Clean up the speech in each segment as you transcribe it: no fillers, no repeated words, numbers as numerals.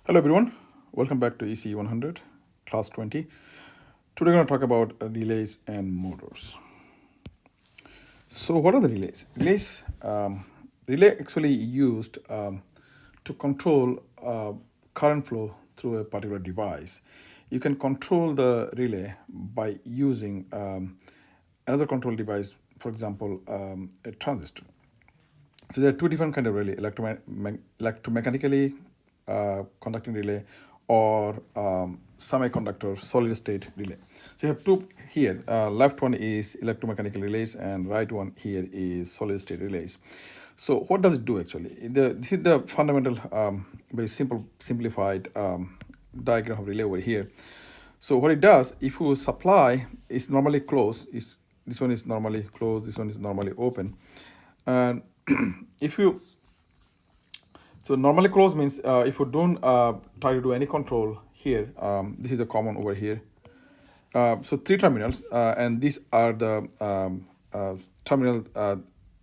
Hello everyone, welcome back to ECE100, class 20. Today we're going to talk about relays and motors. So what are the relays? Relay actually used to control current flow through a particular device. You can control the relay by using another control device, for example, a transistor. So there are two different kind of relay: electromechanically conducting relay or semiconductor solid state relay. So you have two here. Left one is electromechanical relays, and right one here is solid state relays. So what does it do actually? This is the fundamental, very simplified diagram of relay over here. So what it does, if you supply is normally closed, is this one is normally closed, this one is normally open, and if you so normally closed means if you don't try to do any control here, this is the common over here. So three terminals, and these are the terminal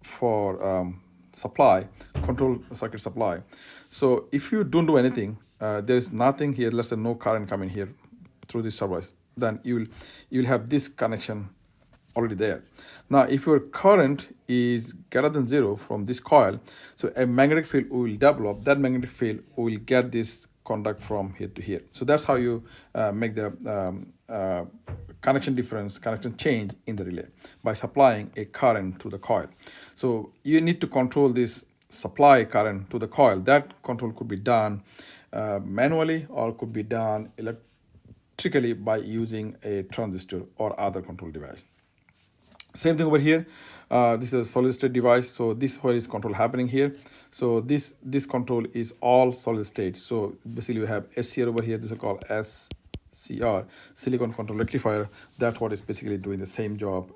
for supply, control circuit supply. So if you don't do anything, there is nothing here, let's say no current coming here through this device, then you'll have this connection already there. Now, if your current is greater than zero from this coil, so a magnetic field will develop. That magnetic field will get this conduct from here to here. So that's how you make the connection change in the relay by supplying a current through the coil. So you need to control this supply current to the coil. That control could be done manually or could be done electrically by using a transistor or other control device. Same thing over here. This is a solid state device. So this where is control happening here. So this control is all solid state. So basically we have SCR over here. This is called SCR, silicon control rectifier. That's what is basically doing the same job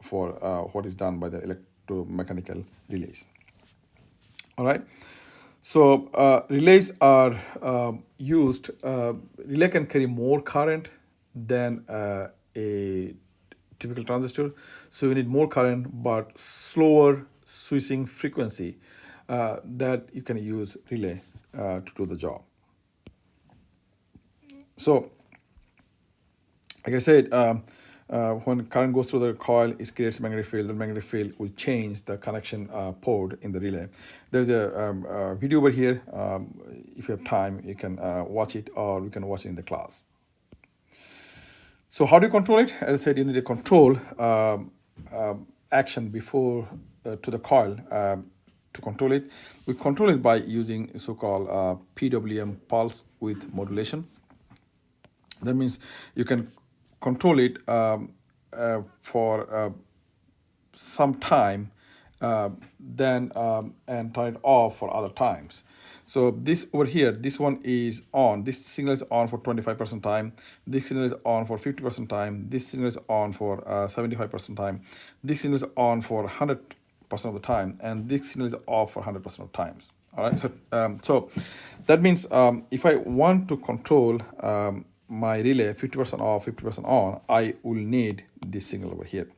for what is done by the electromechanical relays. All right. So relays are used. Relay can carry more current than a typical transistor, so you need more current but slower switching frequency that you can use relay to do the job. So like I said, when current goes through the coil, it creates a magnetic field. The magnetic field will change the connection port in the relay. There's a video over here. If you have time, you can watch it, or we can watch it in the class. So how do you control it? As I said, you need to control action before to the coil. To control it, we control it by using so-called PWM, pulse width modulation. That means you can control it for some time, then and turn it off for other times. So this over here, this one is on. This signal is on for 25% time. This signal is on for 50% time. This signal is on for 75% time. This signal is on for 100% of the time, and this signal is off for 100% of times. All right. So that means if I want to control my relay 50% off, 50% on, I will need this signal over here.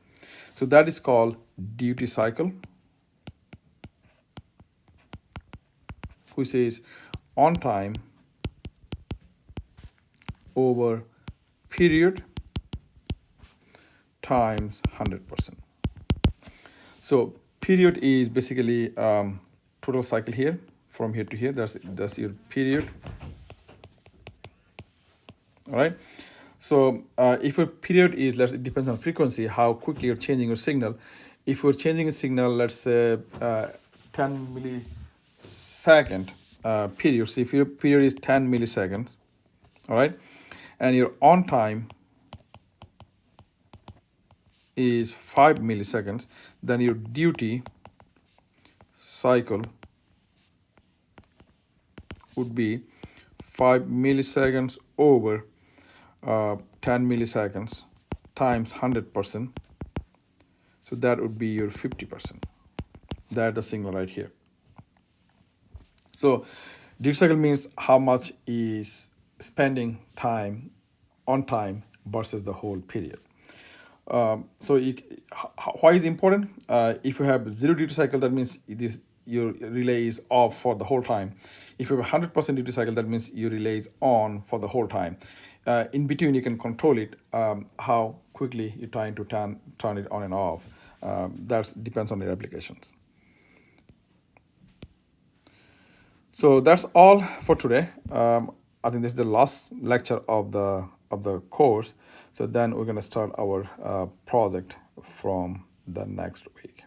So that is called duty cycle, which is on time over period times 100%. So period is basically total cycle here from here to here. That's your period. All right. So if your period is, it depends on frequency, how quickly you're changing your signal. If you're changing a signal, let's say 10 millisecond period. So if your period is 10 milliseconds, all right, and your on time is 5 milliseconds, then your duty cycle would be 5 milliseconds over 10 milliseconds times 100%. So that would be your 50%. That's the signal right here. So duty cycle means how much is spending time on time versus the whole period. So why is important? If you have zero duty cycle, that means your relay is off for the whole time. If you have 100% duty cycle, that means your relay is on for the whole time. In between, you can control it, how quickly you're trying to turn it on and off. That depends on your applications. So that's all for today. I think this is the last lecture of the course. So then we're going to start our project from the next week.